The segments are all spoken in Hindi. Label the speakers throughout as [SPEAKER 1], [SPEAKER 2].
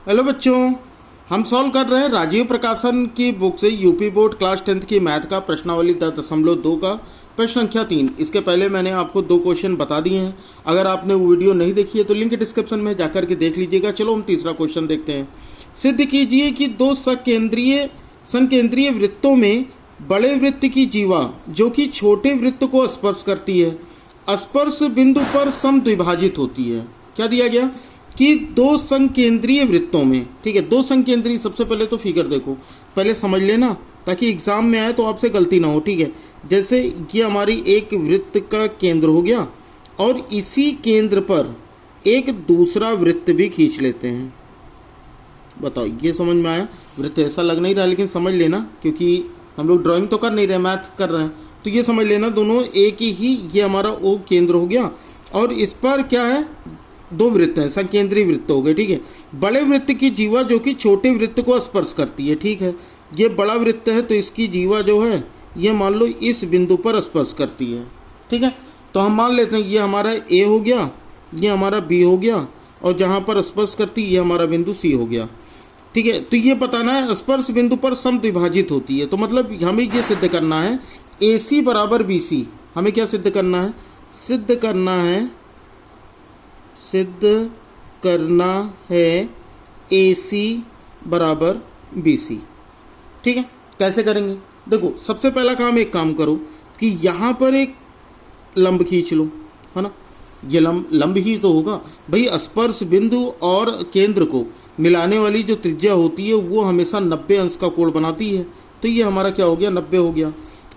[SPEAKER 1] हेलो बच्चों, हम सॉल्व कर रहे हैं राजीव प्रकाशन की बुक से यूपी बोर्ड क्लास 10th की मैथ का प्रश्नावली 10.2 का प्रश्न संख्या 3। इसके पहले मैंने आपको 2 क्वेश्चन बता दिए हैं। अगर आपने वो वीडियो नहीं देखी है तो लिंक डिस्क्रिप्शन में जाकर के देख लीजिएगा। चलो हम तीसरा क्वेश्चन देखते हैं। सिद्ध कीजिए कि दो संकेंद्रीय वृत्तों में बड़े वृत्त की जीवा जो कि छोटे वृत्त को स्पर्श करती है, स्पर्श बिंदु पर समद्विभाजित होती है। क्या दिया गया कि दो संकेंद्रीय वृत्तों में, ठीक है, दो संकेंद्रीय। सबसे पहले तो फिगर देखो, पहले समझ लेना ताकि एग्जाम में आए तो आपसे गलती ना हो, ठीक है। जैसे ये हमारी एक वृत्त का केंद्र हो गया और इसी केंद्र पर एक दूसरा वृत्त भी खींच लेते हैं। बताओ, ये समझ में आया? वृत्त ऐसा लग नहीं रहा, लेकिन समझ लेना, क्योंकि हम लोग ड्राइंग तो कर नहीं रहे, मैथ कर रहे हैं, तो ये समझ लेना दोनों एक ही, ये हमारा वो केंद्र हो गया और इस पर क्या है, दो वृत्त हैं, संकेंद्रीय वृत्त हो गए, ठीक है। बड़े वृत्त की जीवा जो कि छोटे वृत्त को स्पर्श करती है, ठीक है। ये बड़ा वृत्त है तो इसकी जीवा जो है ये मान लो इस बिंदु पर स्पर्श करती है, ठीक है। तो हम मान लेते हैं ये हमारा ए हो गया, ये हमारा बी हो गया और जहां पर स्पर्श करती है ये हमारा बिंदु सी हो गया, ठीक है। तो ये बताना है स्पर्श बिंदु पर समद्विभाजित होती है, तो मतलब हमें ये सिद्ध करना है ए सी बराबर बी सी। हमें क्या सिद्ध करना है? सिद्ध करना है ए सी बराबर बी सी, ठीक है। कैसे करेंगे? देखो, सबसे पहला काम, एक काम करो कि यहां पर एक लंब खींच लो, है ना। ये लंब ही तो होगा भाई। स्पर्श बिंदु और केंद्र को मिलाने वाली जो त्रिज्या होती है वो हमेशा 90 अंश का कोण बनाती है। तो ये हमारा क्या हो गया, 90 हो गया।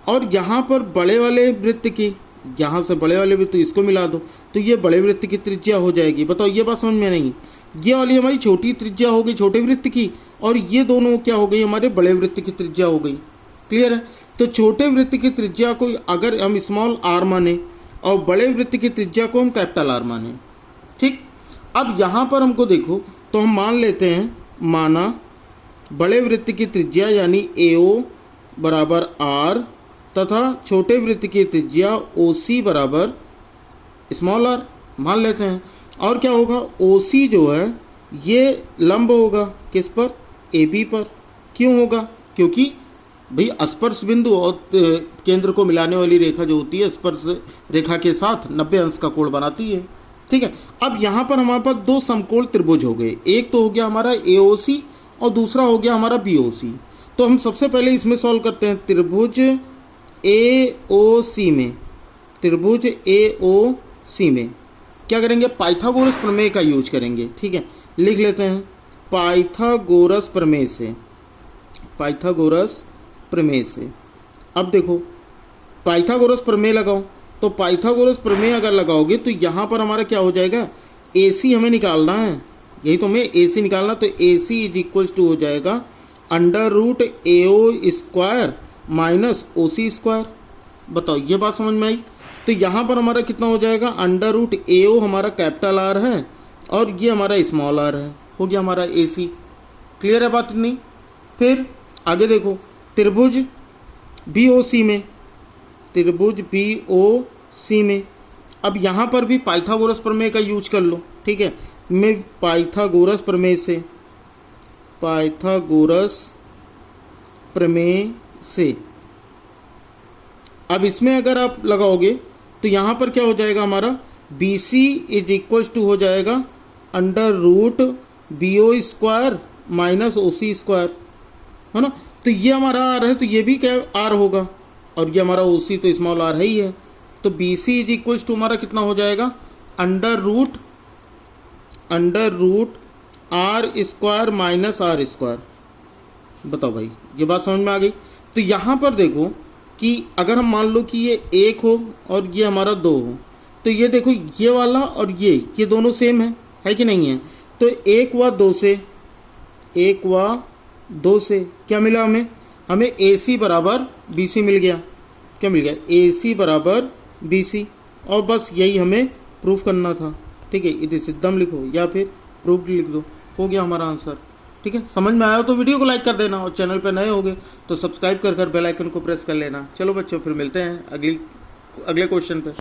[SPEAKER 1] और यहाँ पर बड़े वाले वृत्त की, यहाँ से बड़े वाले वृत्त इसको मिला दो तो ये बड़े वृत्त की त्रिज्या हो जाएगी। बताओ, ये बात समझ में नहीं? ये वाली हमारी छोटी त्रिज्या हो गई छोटे वृत्त की, और ये दोनों क्या हो गई, हमारे बड़े वृत्त की त्रिज्या हो गई। क्लियर है? तो छोटे वृत्त की त्रिज्या को अगर हम स्मॉल आर माने और बड़े वृत्त की त्रिज्या को हम कैपिटल आर माने, ठीक। अब यहाँ पर हमको देखो तो हम मान लेते हैं, माना बड़े वृत्त की त्रिज्या यानी AO बराबर आर तथा छोटे वृत्त की त्रिज्या OC बराबर स्मॉल आर मान लेते हैं। और क्या होगा, OC जो है ये लंब होगा किस पर, AB पर। क्यों होगा? क्योंकि भाई स्पर्श बिंदु और केंद्र को मिलाने वाली रेखा जो होती है स्पर्श रेखा के साथ 90 अंश का कोण बनाती है, ठीक है। अब यहाँ पर हमारे पास दो समकोण त्रिभुज हो गए, एक तो हो गया हमारा AOC और दूसरा हो गया हमारा BOC। तो हम सबसे पहले इसमें सॉल्व करते हैं। त्रिभुज AOC में क्या करेंगे, पाइथागोरस प्रमेय का यूज करेंगे, ठीक है। लिख लेते हैं पाइथागोरस प्रमेय से। अब देखो, पाइथागोरस प्रमेय लगाओ, तो पाइथागोरस प्रमेय अगर लगाओगे तो यहाँ पर हमारा क्या हो जाएगा, AC हमें निकालना है, यही तो हमें AC निकालना। तो AC इज इक्वल टू हो जाएगा √AO square minus OC square. बताओ, ये बात समझ में आई? तो यहाँ पर हमारा कितना हो जाएगा, √AO हमारा कैपिटल R है और ये हमारा स्मॉल r है, हो गया हमारा AC। क्लियर है बात? नहीं? फिर आगे देखो, त्रिभुज BOC में अब यहाँ पर भी पाइथागोरस प्रमेय का यूज कर लो, ठीक है। मैं पाइथागोरस प्रमेय से अब इसमें अगर आप लगाओगे तो यहाँ पर क्या हो जाएगा, हमारा BC इज इक्वल टू हो जाएगा √BO square minus OC square, है ना। तो ये हमारा R है तो ये भी क्या R होगा, और ये हमारा OC तो स्मॉल r है ही है। तो BC इज इक्वल टू हमारा कितना हो जाएगा, √R square minus R square. बताओ भाई, ये बात समझ में आ गई? तो यहाँ पर देखो कि अगर हम मान लो कि ये 1 हो और ये हमारा 2 हो, तो ये देखो ये वाला और ये दोनों सेम है कि नहीं है? तो 1 व 2 से क्या मिला हमें AC बराबर BC मिल गया। क्या मिल गया? AC बराबर BC। और बस यही हमें प्रूफ करना था, ठीक है। इति सिद्धम लिखो या फिर प्रूफ लिख दो, हो गया हमारा आंसर, ठीक है। समझ में आया तो वीडियो को लाइक कर देना और चैनल पर नए होगे तो सब्सक्राइब कर बेल आइकन को प्रेस कर लेना। चलो बच्चों, फिर मिलते हैं अगले क्वेश्चन पर।